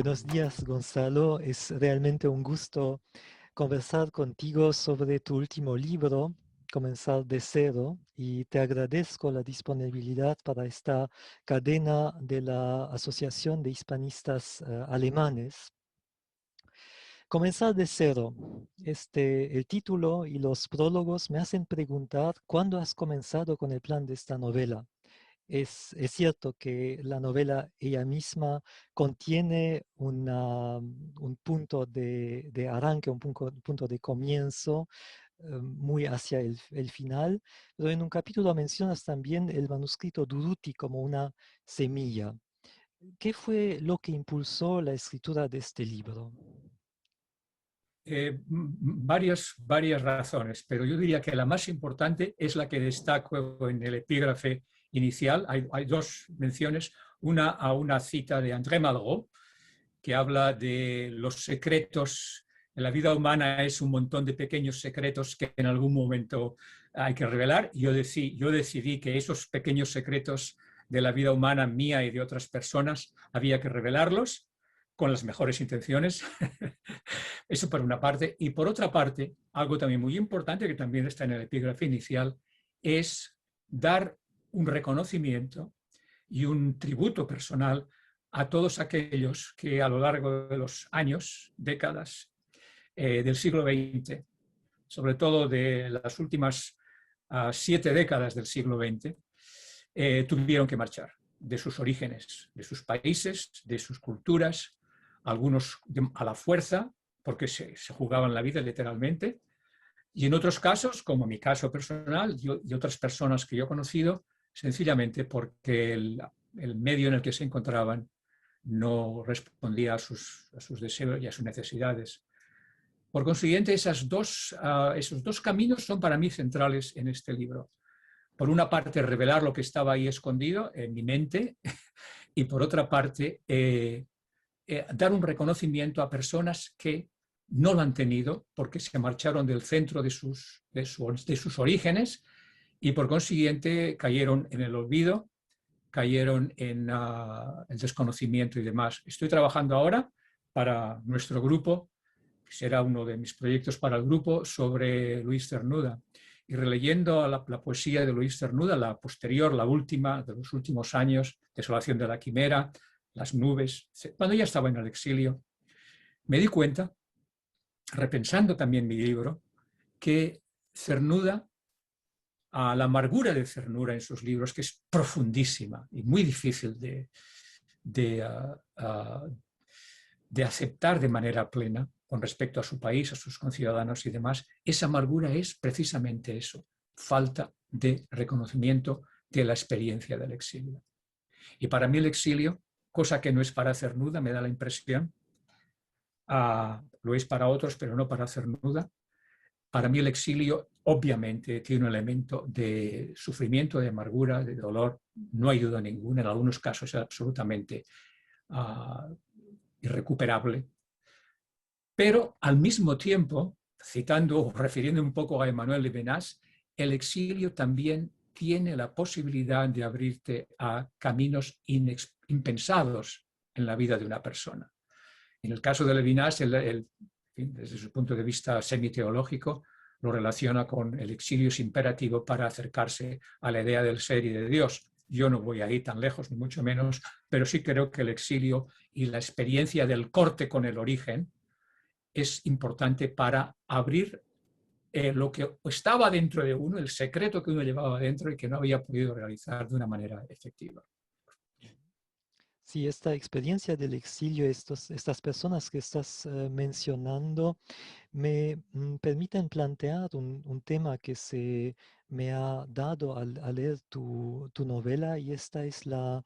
Buenos días, Gonzalo. Es realmente un gusto conversar contigo sobre tu último libro, Comenzar de cero, y te agradezco la disponibilidad para esta cadena de la Asociación de Hispanistas Alemanes. Comenzar de cero. El título y los prólogos me hacen preguntar cuándo has comenzado con el plan de esta novela. Es cierto que la novela ella misma contiene un punto de arranque, un punto de comienzo muy hacia el final, pero en un capítulo mencionas también el manuscrito Durutti como una semilla. ¿Qué fue lo que impulsó la escritura de este libro? Varias razones, pero yo diría que la más importante es la que destaco en el epígrafe inicial. Hay dos menciones, una a una cita de André Malraux, que habla de los secretos. En la vida humana es un montón de pequeños secretos que en algún momento hay que revelar. Yo decidí que esos pequeños secretos de la vida humana mía y de otras personas había que revelarlos con las mejores intenciones. Eso por una parte. Y por otra parte, algo también muy importante que también está en el epígrafe inicial, es dar un reconocimiento y un tributo personal a todos aquellos que a lo largo de los años, décadas del siglo XX, sobre todo de las últimas 7 décadas del siglo XX, tuvieron que marchar de sus orígenes, de sus países, de sus culturas, algunos a la fuerza, porque se jugaban la vida literalmente, y en otros casos, como mi caso personal y otras personas que yo he conocido, sencillamente porque el medio en el que se encontraban no respondía a sus deseos y a sus necesidades. Por consiguiente, esos dos caminos son para mí centrales en este libro. Por una parte, revelar lo que estaba ahí escondido en mi mente y por otra parte, dar un reconocimiento a personas que no lo han tenido porque se marcharon del centro de sus orígenes y por consiguiente cayeron en el olvido, cayeron en el desconocimiento y demás. Estoy trabajando ahora para nuestro grupo, que será uno de mis proyectos para el grupo, sobre Luis Cernuda. Y releyendo la poesía de Luis Cernuda, la posterior, la última, de los últimos años, Desolación de la Quimera, Las nubes, cuando ya estaba en el exilio, me di cuenta, repensando también mi libro, que Cernuda, a la amargura de Cernuda en sus libros, que es profundísima y muy difícil de aceptar de manera plena con respecto a su país, a sus conciudadanos y demás, esa amargura es precisamente eso, falta de reconocimiento de la experiencia del exilio. Y para mí el exilio, cosa que no es para Cernuda, me da la impresión, lo es para otros, pero no para Cernuda. Para mí el exilio obviamente tiene un elemento de sufrimiento, de amargura, de dolor, no hay duda ninguna, en algunos casos es absolutamente irrecuperable. Pero al mismo tiempo, citando o refiriendo un poco a Emmanuel Levinas, el exilio también tiene la posibilidad de abrirte a caminos impensados en la vida de una persona. En el caso de Levinas, desde su punto de vista semiteológico, lo relaciona con el exilio es imperativo para acercarse a la idea del ser y de Dios. Yo no voy ahí tan lejos, ni mucho menos, pero sí creo que el exilio y la experiencia del corte con el origen es importante para abrir lo que estaba dentro de uno, el secreto que uno llevaba dentro y que no había podido realizar de una manera efectiva. Sí, esta experiencia del exilio, estas personas que estás mencionando, me permiten plantear un tema que se me ha dado al leer tu novela, y esta es la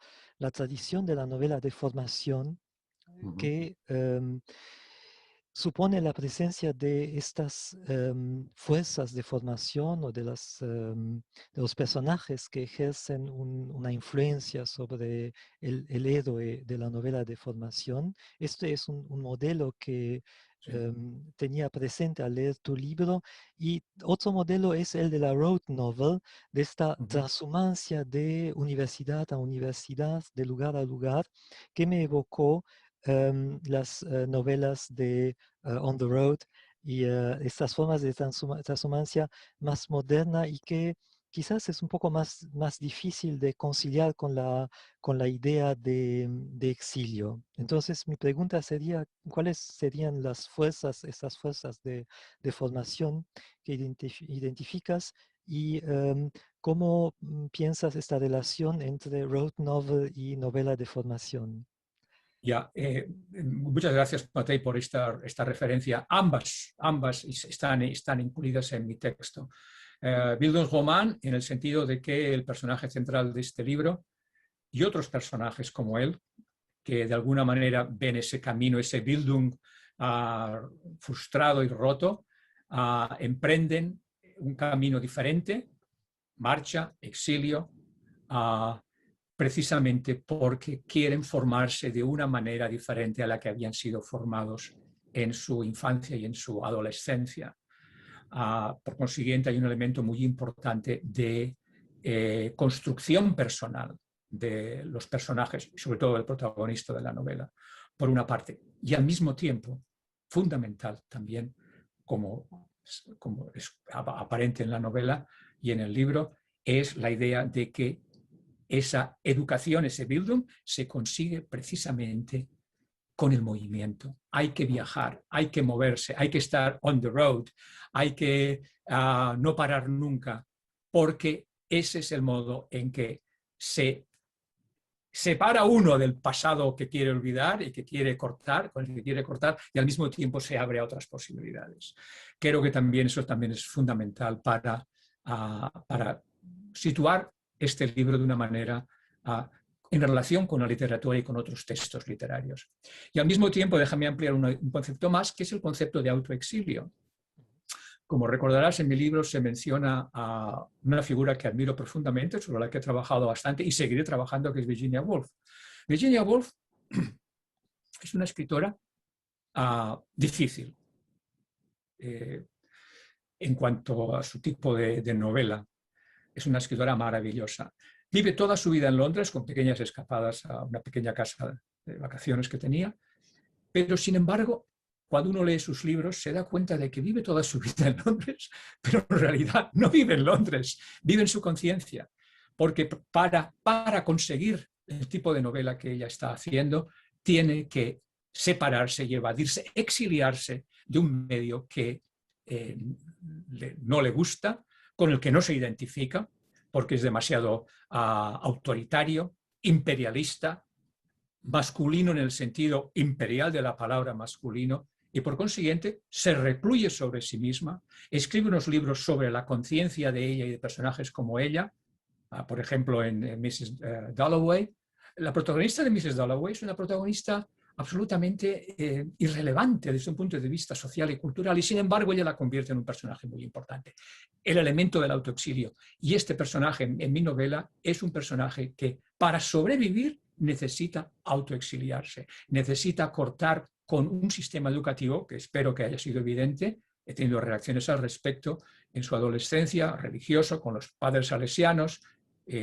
tradición de la novela de formación que supone la presencia de estas fuerzas de formación o de los personajes que ejercen una influencia sobre el héroe de la novela de formación. Este es un modelo que Sí. tenía presente al leer tu libro, y otro modelo es el de la road novel, de esta transhumancia de universidad a universidad, de lugar a lugar, que me evocó las novelas de On the Road y estas formas de transhumancia más moderna y que quizás es un poco más difícil de conciliar con la idea de exilio. Entonces, mi pregunta sería, ¿cuáles serían las fuerzas, estas fuerzas de formación que identificas y cómo piensas esta relación entre road novel y novela de formación? Ya, muchas gracias, Matei, por esta referencia. Ambas están incluidas en mi texto. Bildungsroman, en el sentido de que el personaje central de este libro y otros personajes como él, que de alguna manera ven ese camino, ese Bildung frustrado y roto, emprenden un camino diferente, marcha, exilio, precisamente porque quieren formarse de una manera diferente a la que habían sido formados en su infancia y en su adolescencia. Por consiguiente, hay un elemento muy importante de construcción personal de los personajes, sobre todo del protagonista de la novela, por una parte. Y al mismo tiempo, fundamental también, como es aparente en la novela y en el libro, es la idea de que esa educación, ese Bildung, se consigue precisamente con el movimiento. Hay que viajar, hay que moverse, hay que estar on the road, hay que no parar nunca, porque ese es el modo en que se separa uno del pasado que quiere olvidar y que quiere cortar, con el que quiere cortar, y al mismo tiempo se abre a otras posibilidades. Creo que también eso también es fundamental para situar este libro de una manera en relación con la literatura y con otros textos literarios. Y al mismo tiempo, déjame ampliar un concepto más, que es el concepto de autoexilio. Como recordarás, en mi libro se menciona a una figura que admiro profundamente, sobre la que he trabajado bastante y seguiré trabajando, que es Virginia Woolf. Virginia Woolf es una escritora difícil en cuanto a su tipo de novela. Es una escritora maravillosa. Vive toda su vida en Londres con pequeñas escapadas a una pequeña casa de vacaciones que tenía, pero sin embargo, cuando uno lee sus libros se da cuenta de que vive toda su vida en Londres, pero en realidad no vive en Londres, vive en su conciencia, porque para conseguir el tipo de novela que ella está haciendo, tiene que separarse y evadirse, exiliarse de un medio que no le gusta, con el que no se identifica, porque es demasiado autoritario, imperialista, masculino en el sentido imperial de la palabra masculino, y por consiguiente se recluye sobre sí misma, escribe unos libros sobre la conciencia de ella y de personajes como ella, por ejemplo en Mrs. Dalloway. La protagonista de Mrs. Dalloway es una protagonista absolutamente irrelevante desde un punto de vista social y cultural, y sin embargo ella la convierte en un personaje muy importante. El elemento del autoexilio. Y este personaje en mi novela es un personaje que para sobrevivir necesita autoexiliarse, necesita cortar con un sistema educativo que espero que haya sido evidente. He tenido reacciones al respecto en su adolescencia, religioso, con los padres salesianos,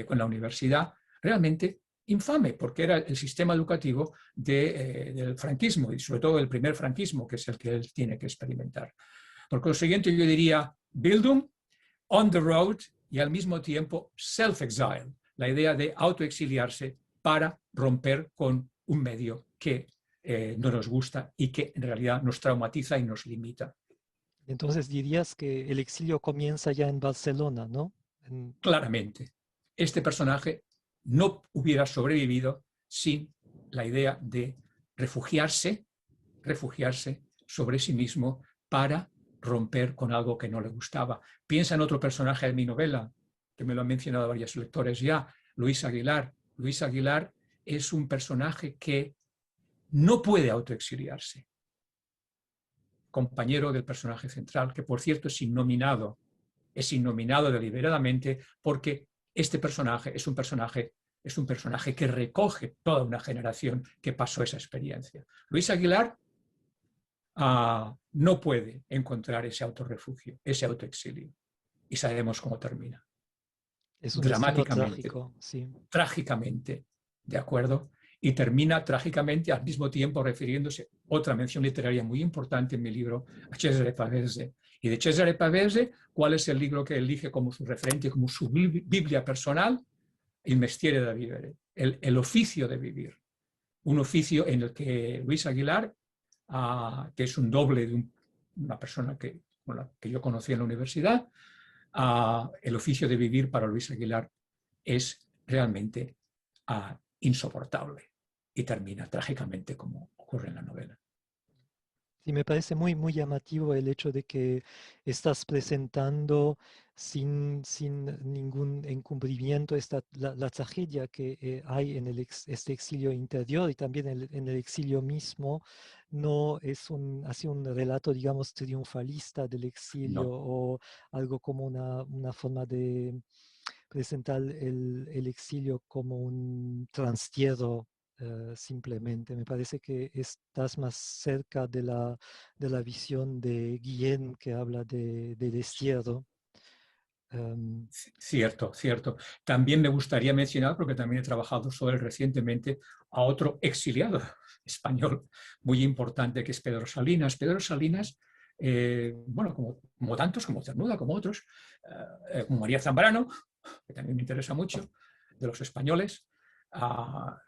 con la universidad, realmente infame, porque era el sistema educativo del franquismo y sobre todo del primer franquismo, que es el que él tiene que experimentar. Por consiguiente, yo diría Bildung, on the road y al mismo tiempo self-exile, la idea de autoexiliarse para romper con un medio que no nos gusta y que en realidad nos traumatiza y nos limita. Entonces dirías que el exilio comienza ya en Barcelona, ¿no? Claramente, este personaje no hubiera sobrevivido sin la idea de refugiarse sobre sí mismo para romper con algo que no le gustaba. Piensa en otro personaje de mi novela, que me lo han mencionado varios lectores ya, Luis Aguilar. Luis Aguilar es un personaje que no puede autoexiliarse, compañero del personaje central, que por cierto es innominado deliberadamente porque este personaje es un personaje que recoge toda una generación que pasó esa experiencia. Luis Aguilar no puede encontrar ese autorrefugio, ese autoexilio. Y sabemos cómo termina. Es un destino Dramáticamente, trágico, sí. trágicamente, ¿de acuerdo? y termina trágicamente al mismo tiempo refiriéndose, otra mención literaria muy importante en mi libro, a Cesare Pavese. Y de Cesare Pavese, ¿cuál es el libro que elige como su referente, como su Biblia personal? Il mestiere da vivere, el oficio de vivir. Un oficio en el que Luis Aguilar, que es un doble de una persona que yo conocí en la universidad, el oficio de vivir para Luis Aguilar es realmente insoportable y termina trágicamente como ocurre en la novela. Sí, me parece muy, muy llamativo el hecho de que estás presentando sin ningún encubrimiento la tragedia que hay en este exilio interior y también en el exilio mismo. No es así un relato, digamos, triunfalista del exilio No. o algo como una forma de presentar el exilio como un transtierro simplemente. Me parece que estás más cerca de la visión de Guillén que habla de destierro. Cierto, cierto. También me gustaría mencionar, porque también he trabajado sobre él recientemente, a otro exiliado español muy importante que es Pedro Salinas. Pedro Salinas, bueno, como tantos, como Cernuda, como otros, como María Zambrano, que también me interesa mucho, de los españoles.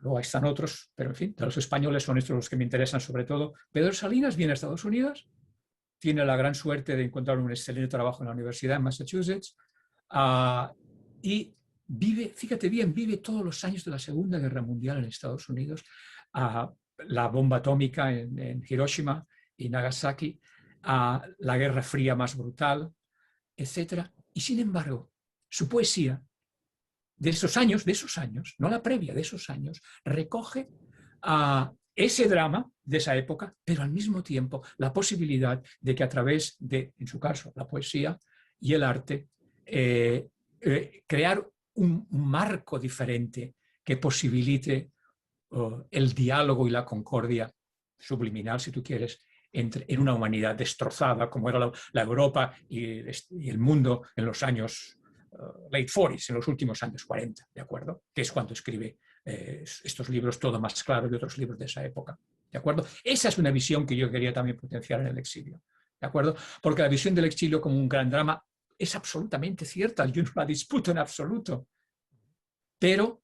Luego están otros, pero en fin, de los españoles son estos los que me interesan sobre todo. Pedro Salinas viene a Estados Unidos, tiene la gran suerte de encontrar un excelente trabajo en la Universidad de Massachusetts y vive, fíjate bien, vive todos los años de la Segunda Guerra Mundial en Estados Unidos, la bomba atómica en Hiroshima y Nagasaki, la Guerra Fría más brutal, etc. Y sin embargo, su poesía de esos años, no la previa, de esos años, recoge ese drama de esa época, pero al mismo tiempo la posibilidad de que a través de, en su caso, la poesía y el arte, crear un marco diferente que posibilite el diálogo y la concordia subliminal, si tú quieres, en una humanidad destrozada como era la Europa y el mundo en los años late 40s, en los últimos años 40, ¿de acuerdo? Que es cuando escribe estos libros todo más claro de otros libros de esa época, ¿de acuerdo? Esa es una visión que yo quería también potenciar en el exilio, ¿de acuerdo? Porque la visión del exilio como un gran drama es absolutamente cierta, yo no la disputo en absoluto, pero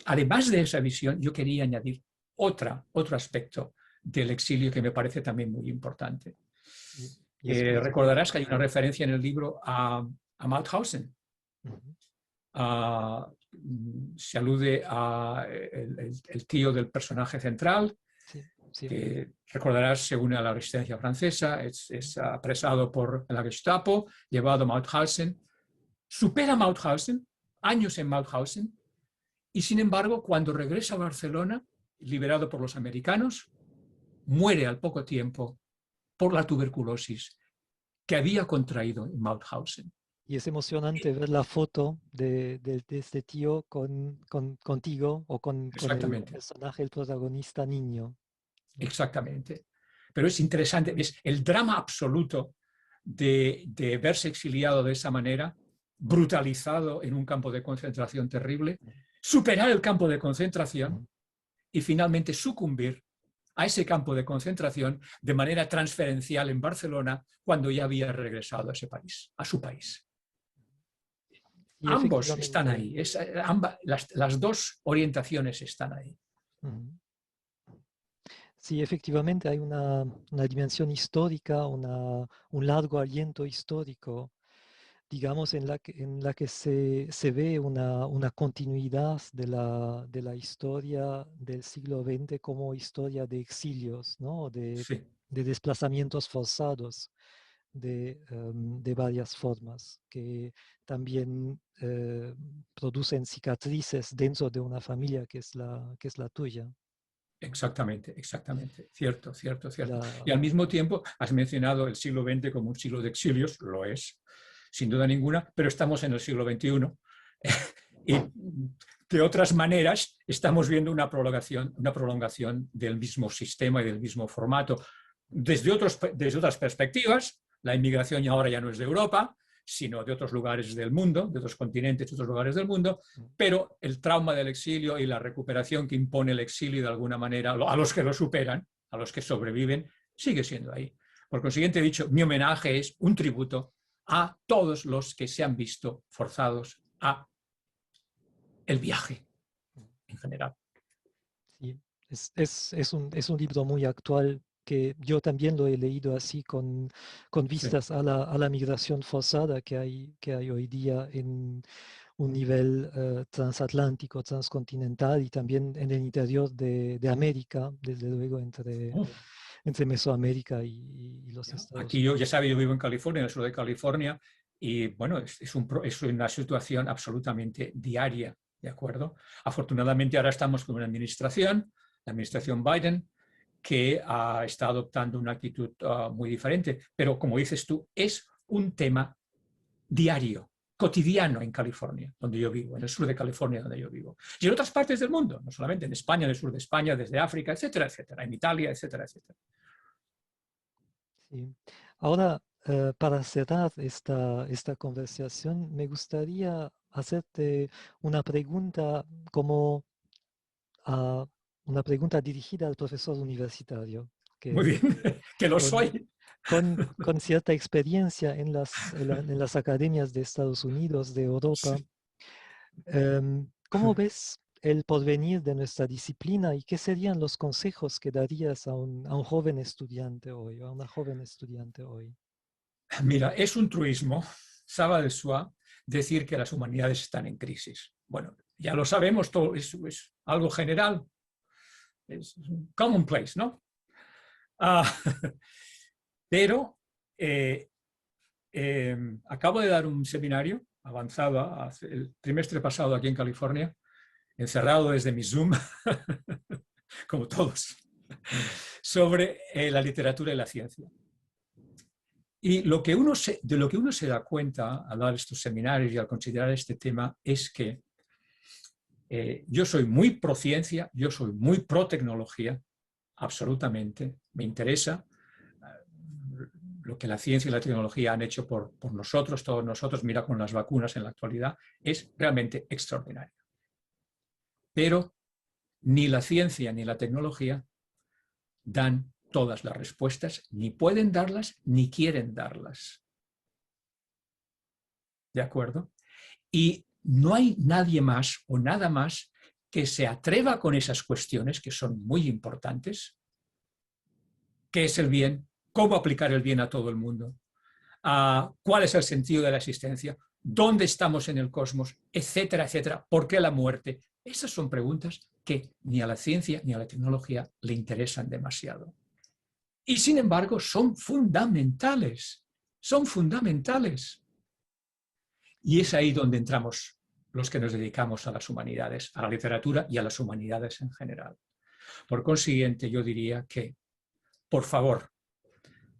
además de esa visión yo quería añadir otro aspecto del exilio que me parece también muy importante. Recordarás que hay una referencia en el libro a Mauthausen. Se alude a el tío del personaje central, Sí, sí. que recordarás se une a la resistencia francesa, es apresado por la Gestapo, llevado a Mauthausen, supera Mauthausen, años en Mauthausen, y sin embargo, cuando regresa a Barcelona, liberado por los americanos, muere al poco tiempo por la tuberculosis que había contraído en Mauthausen. Y es emocionante ver la foto de este tío contigo o con el personaje, el protagonista niño. Exactamente. Pero es interesante, es el drama absoluto de verse exiliado de esa manera, brutalizado en un campo de concentración terrible, superar el campo de concentración y finalmente sucumbir a ese campo de concentración de manera transferencial en Barcelona cuando ya había regresado a ese país, a su país. Y ambos están ahí, las dos orientaciones están ahí. Sí, efectivamente hay una dimensión histórica, un largo aliento histórico, digamos, en la que se ve una continuidad de la historia del siglo XX como historia de exilios, ¿no? Sí. De desplazamientos forzados de varias formas, que también producen cicatrices dentro de una familia que es la tuya. Exactamente, exactamente. Cierto. Y al mismo tiempo has mencionado el siglo XX como un siglo de exilios, lo es, sin duda ninguna, pero estamos en el siglo XXI. Y de otras maneras estamos viendo una prolongación del mismo sistema y del mismo formato. Desde otras perspectivas, la inmigración ahora ya no es de Europa, sino de otros lugares del mundo, de otros continentes, de otros lugares del mundo, pero el trauma del exilio y la recuperación que impone el exilio de alguna manera a los que lo superan, a los que sobreviven, sigue siendo ahí. Por consiguiente, he dicho, mi homenaje es un tributo a todos los que se han visto forzados a el viaje en general. Sí, es un libro muy actual que yo también lo he leído así con vistas Sí. a la migración forzada que hay hoy día en un nivel transatlántico, transcontinental y también en el interior de América, desde luego entre Oh. Mesoamérica y los Estados Aquí yo, Unidos. ya sabe, yo vivo en California, en el sur de California, y bueno, es una situación absolutamente diaria, ¿de acuerdo? Afortunadamente ahora estamos con una administración, la administración Biden, que está adoptando una actitud muy diferente, pero como dices tú, es un tema diario, cotidiano en California, donde yo vivo, en el sur de California, donde yo vivo. Y en otras partes del mundo, no solamente en España, en el sur de España, desde África, etcétera, etcétera, en Italia, etcétera, etcétera. Sí. Ahora, para cerrar esta conversación, me gustaría hacerte una pregunta como una pregunta dirigida al profesor universitario, Muy que bien, que lo con, soy. con cierta experiencia en las academias de Estados Unidos, de Europa, Sí. ¿cómo ves el porvenir de nuestra disciplina y qué serían los consejos que darías a un joven estudiante hoy, o a una joven estudiante hoy? Mira, es un truismo, Saba de Soie, decir que las humanidades están en crisis. Bueno, ya lo sabemos, todo es algo general, es un commonplace, ¿no? Ah, pero acabo de dar un seminario avanzado el trimestre pasado aquí en California, encerrado desde mi Zoom, como todos, sobre la literatura y la ciencia. Y de lo que uno se da cuenta al dar estos seminarios y al considerar este tema es que yo soy muy pro ciencia, yo soy muy pro tecnología, absolutamente. Me interesa lo que la ciencia y la tecnología han hecho por nosotros, todos nosotros. Mira, con las vacunas en la actualidad, es realmente extraordinario. Pero ni la ciencia ni la tecnología dan todas las respuestas, ni pueden darlas, ni quieren darlas. ¿De acuerdo? Y no hay nadie más o nada más que se atreva con esas cuestiones que son muy importantes. ¿Qué es el bien? ¿Cómo aplicar el bien a todo el mundo? ¿Cuál es el sentido de la existencia? ¿Dónde estamos en el cosmos? Etcétera, etcétera. ¿Por qué la muerte? Esas son preguntas que ni a la ciencia ni a la tecnología le interesan demasiado. Y sin embargo son fundamentales. Son fundamentales. Y es ahí donde entramos los que nos dedicamos a las humanidades, a la literatura y a las humanidades en general. Por consiguiente, yo diría que, por favor,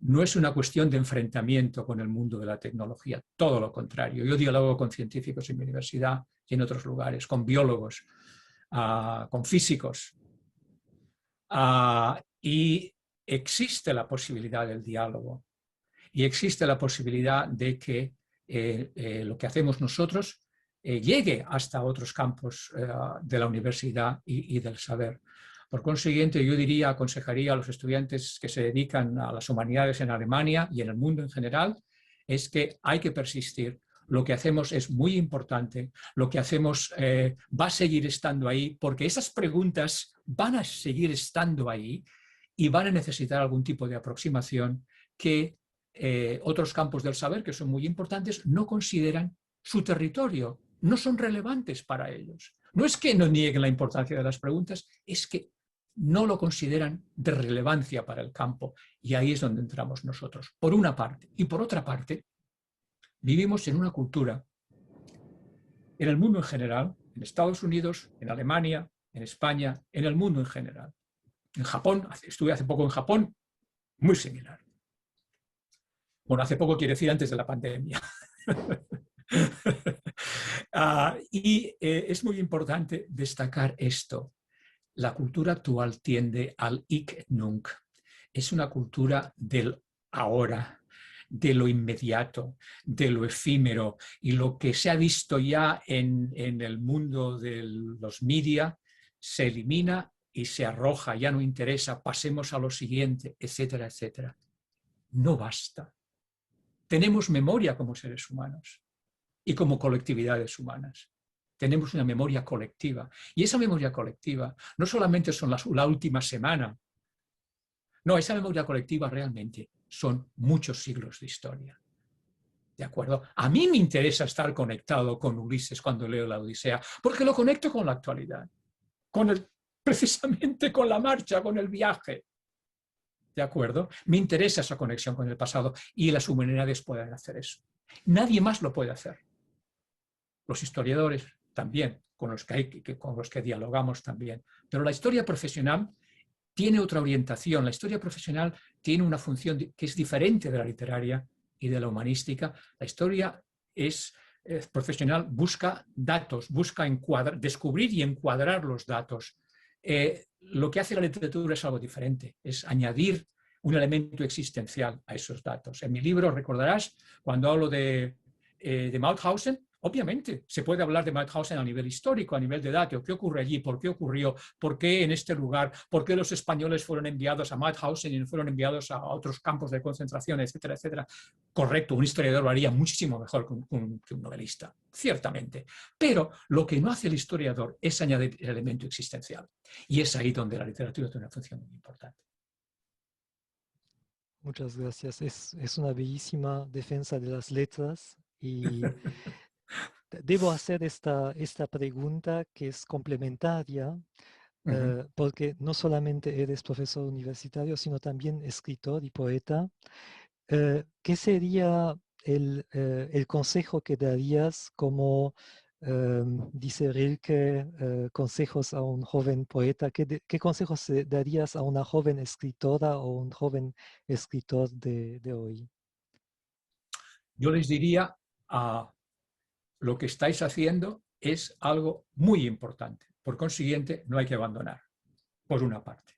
no es una cuestión de enfrentamiento con el mundo de la tecnología, todo lo contrario. Yo dialogo con científicos en mi universidad y en otros lugares, con biólogos, con físicos, y existe la posibilidad del diálogo y existe la posibilidad de que lo que hacemos nosotros llegue hasta otros campos de la universidad y del saber. Por consiguiente, yo diría, aconsejaría a los estudiantes que se dedican a las humanidades en Alemania y en el mundo en general, es que hay que persistir. Lo que hacemos es muy importante, lo que hacemos va a seguir estando ahí, porque esas preguntas van a seguir estando ahí y van a necesitar algún tipo de aproximación que otros campos del saber, que son muy importantes, no consideran su territorio, no son relevantes para ellos. No es que no nieguen la importancia de las preguntas, es que no lo consideran de relevancia para el campo. Y ahí es donde entramos nosotros, por una parte. Y por otra parte, vivimos en una cultura, en el mundo en general, en Estados Unidos, en Alemania, en España, en el mundo en general. En Japón, estuve hace poco en Japón, muy similar. Bueno, hace poco quiere decir antes de la pandemia. Es muy importante destacar esto. La cultura actual tiende al Ich Nunc. Es una cultura del ahora. de lo inmediato, de lo efímero, y lo que se ha visto ya en el mundo de los media se elimina y se arroja, ya no interesa, pasemos a lo siguiente, etcétera, etcétera. No basta. Tenemos memoria como seres humanos y como colectividades humanas. Tenemos una memoria colectiva. Y esa memoria colectiva no solamente son la última semana. No, esa memoria colectiva realmente son muchos siglos de historia. ¿De acuerdo? A mí me interesa estar conectado con Ulises cuando leo la Odisea, porque lo conecto con la actualidad, precisamente con la marcha, con el viaje. ¿De acuerdo? Me interesa esa conexión con el pasado y las humanidades pueden hacer eso. Nadie más lo puede hacer. Los historiadores también, con los que dialogamos también. Pero la historia profesional tiene otra orientación. La historia profesional tiene una función que es diferente de la literaria y de la humanística. La historia profesional busca datos, busca descubrir y encuadrar los datos. Lo que hace la literatura es algo diferente, es añadir un elemento existencial a esos datos. En mi libro, recordarás, cuando hablo de Mauthausen, obviamente se puede hablar de Mauthausen a nivel histórico, a nivel de datos. ¿Qué ocurre allí? ¿Por qué ocurrió? ¿Por qué en este lugar? ¿Por qué los españoles fueron enviados a Mauthausen y no fueron enviados a otros campos de concentración, etcétera, etcétera? Correcto, un historiador lo haría muchísimo mejor que un novelista, ciertamente. Pero lo que no hace el historiador es añadir el elemento existencial. Y es ahí donde la literatura tiene una función muy importante. Muchas gracias. Es una bellísima defensa de las letras y debo hacer esta pregunta que es complementaria, porque no solamente eres profesor universitario, sino también escritor y poeta. ¿Qué sería el consejo que darías como, dice Rilke, consejos a un joven poeta? ¿Qué consejos darías a una joven escritora o un joven escritor de hoy? Yo les diría lo que estáis haciendo es algo muy importante. Por consiguiente, no hay que abandonar, por una parte.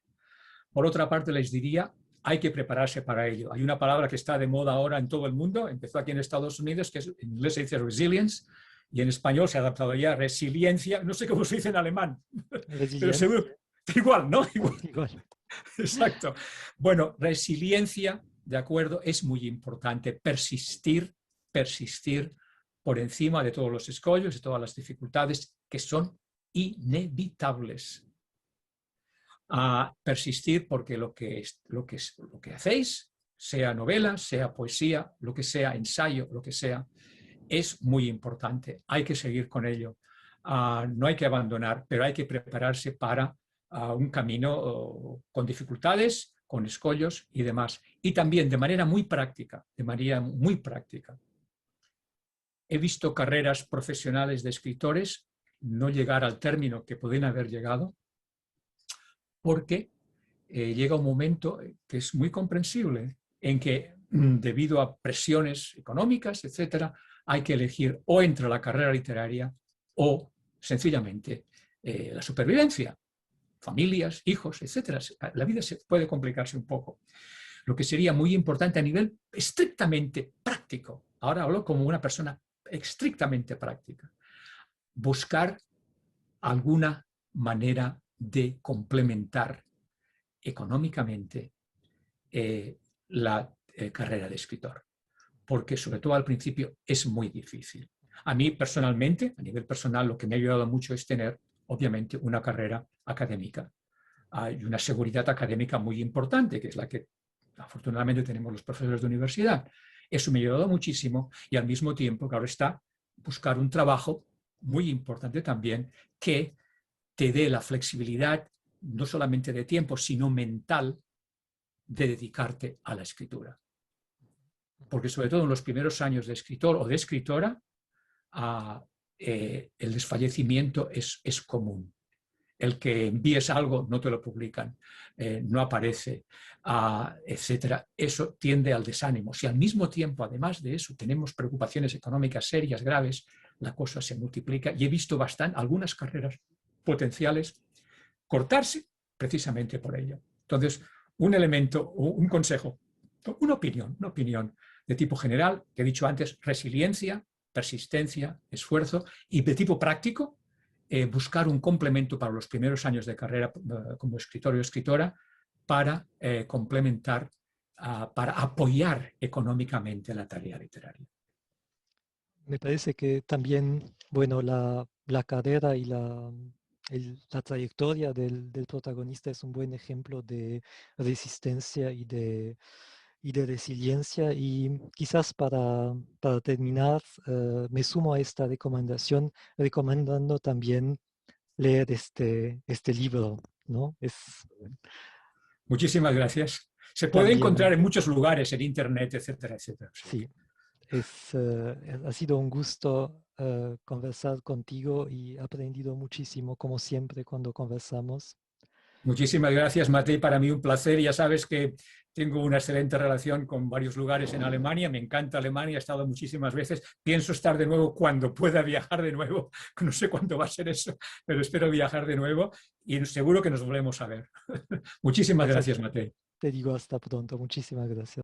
Por otra parte, les diría, hay que prepararse para ello. Hay una palabra que está de moda ahora en todo el mundo, empezó aquí en Estados Unidos, que en inglés se dice resilience, y en español se ha adaptado ya resiliencia, no sé cómo se dice en alemán, pero seguro, igual, ¿no? Igual. Exacto. Bueno, resiliencia, de acuerdo, es muy importante. Persistir por encima de todos los escollos, de todas las dificultades que son inevitables. A persistir porque lo que hacéis, sea novela, sea poesía, lo que sea, ensayo, lo que sea, es muy importante. Hay que seguir con ello. No hay que abandonar, pero hay que prepararse para un camino con dificultades, con escollos y demás. Y también de manera muy práctica, He visto carreras profesionales de escritores no llegar al término que pueden haber llegado porque llega un momento que es muy comprensible en que debido a presiones económicas, etcétera, hay que elegir o entre la carrera literaria o sencillamente la supervivencia, familias, hijos, etcétera. La vida puede complicarse un poco. Lo que sería muy importante a nivel estrictamente práctico, ahora hablo como una persona estrictamente práctica, buscar alguna manera de complementar económicamente la carrera de escritor, porque sobre todo al principio es muy difícil. A mí personalmente, a nivel personal, lo que me ha ayudado mucho es tener, obviamente, una carrera académica. Hay una seguridad académica muy importante, que es la que afortunadamente tenemos los profesores de universidad. Eso me ha ayudado muchísimo y al mismo tiempo, claro está, buscar un trabajo muy importante también que te dé la flexibilidad, no solamente de tiempo, sino mental, de dedicarte a la escritura. Porque sobre todo en los primeros años de escritor o de escritora, el desfallecimiento es común. El que envíes algo, no te lo publican, no aparece, etcétera. Eso tiende al desánimo. Si al mismo tiempo, además de eso, tenemos preocupaciones económicas serias, graves, la cosa se multiplica. Y he visto algunas carreras potenciales cortarse precisamente por ello. Entonces, un elemento, un consejo, una opinión de tipo general, que he dicho antes, resiliencia, persistencia, esfuerzo, y de tipo práctico, buscar un complemento para los primeros años de carrera como escritor o escritora para complementar, para apoyar económicamente la tarea literaria. Me parece que también, bueno, la carrera y la trayectoria del protagonista es un buen ejemplo de resistencia y de resiliencia. Y quizás para terminar, me sumo a esta recomendación, recomendando también leer este libro, ¿no? Es Muchísimas gracias. Se puede encontrar también, en muchos lugares, en internet, etcétera, etcétera. O sea sí, ha sido un gusto conversar contigo y he aprendido muchísimo, como siempre, cuando conversamos. muchísimas gracias, Matei. Para mí un placer. Ya sabes que tengo una excelente relación con varios lugares en Alemania. Me encanta Alemania, he estado muchísimas veces. Pienso estar de nuevo cuando pueda viajar de nuevo. No sé cuándo va a ser eso, pero espero viajar de nuevo y seguro que nos volvemos a ver. Muchísimas Entonces, gracias, Matei. te digo hasta pronto. Muchísimas gracias.